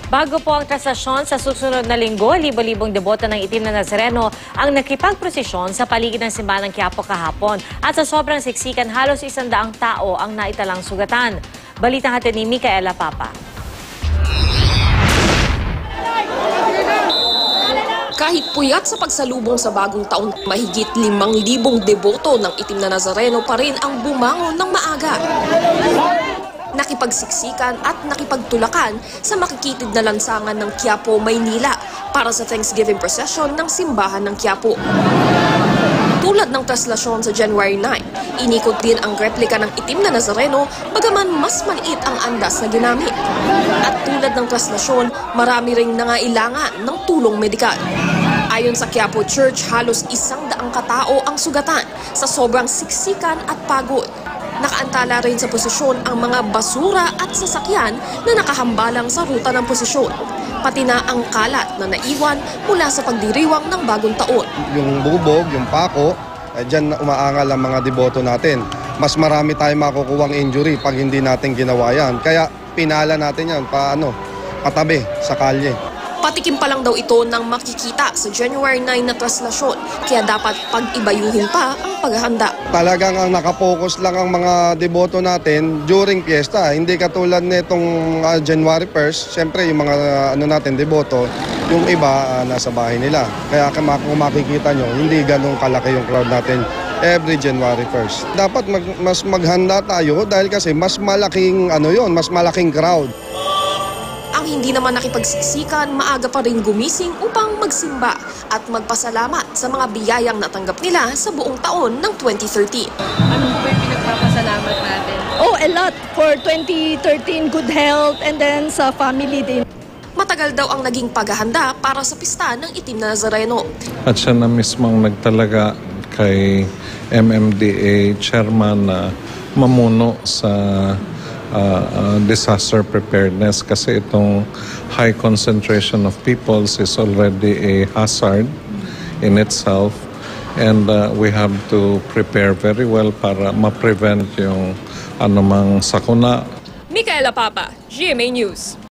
Bago po ang traslasyon sa susunod na linggo, libo-libong deboto ng Itim na Nazareno ang nakipagprosesyon sa paligid ng simbahan ng Quiapo kahapon. At sa sobrang siksikan, halos 100 tao ang naitalang sugatan. Balitang hatid ni Micaela Papa. Kahit puyat sa pagsalubong sa bagong taon, mahigit 5,000 deboto ng Itim na Nazareno pa rin ang bumangon ng maaga. Nakipagsiksikan at nakipagtulakan sa makikitid na lansangan ng Quiapo, Maynila para sa Thanksgiving procession ng simbahan ng Quiapo. Tulad ng traslasyon sa January 9, inikot din ang replika ng Itim na Nazareno bagaman mas maliit ang andas na ginamit. At tulad ng traslasyon, marami ring nangailangan ng tulong medikal. Ayon sa Quiapo Church, halos 100 katao ang sugatan sa sobrang siksikan at pagod. Nakaantala rin sa posisyon ang mga basura at sasakyan na nakahambalang sa ruta ng posisyon. Pati na ang kalat na naiwan mula sa pagdiriwang ng bagong taon. Yung bubog, yung pako, dyan umaangal ang mga deboto natin. Mas marami tayong makukuhang injury pag hindi natin ginawa yan. Kaya pinala natin yan, patabi sa kalye. Patikim pa lang daw ito ng makikita sa January 9 na traslasyon, kaya dapat pag-ibayuhin pa ang paghahanda. Talagang ang nakapokus lang ang mga deboto natin during fiesta. Hindi katulad nitong January 1st, siyempre yung mga natin deboto, yung iba nasa bahay nila. Kaya kung makikita nyo, hindi ganun kalaki yung crowd natin every January 1st. Dapat mas maghanda tayo dahil kasi mas malaking mas malaking crowd. Ang hindi naman nakipagsiksikan, maaga pa rin gumising upang magsimba at magpasalamat sa mga biyayang natanggap nila sa buong taon ng 2013. Ano po yung pinagpapasalamat natin? Oh, a lot for 2013, good health, and then sa family din. Matagal daw ang naging paghahanda para sa pista ng Itim na Nazareno. At siya na mismong nagtalaga kay MMDA chairman na mamuno sa disaster preparedness kasi itong high concentration of peoples is already a hazard in itself and we have to prepare very well para ma-prevent yung anumang sakuna. Micaela Papa, GMA News.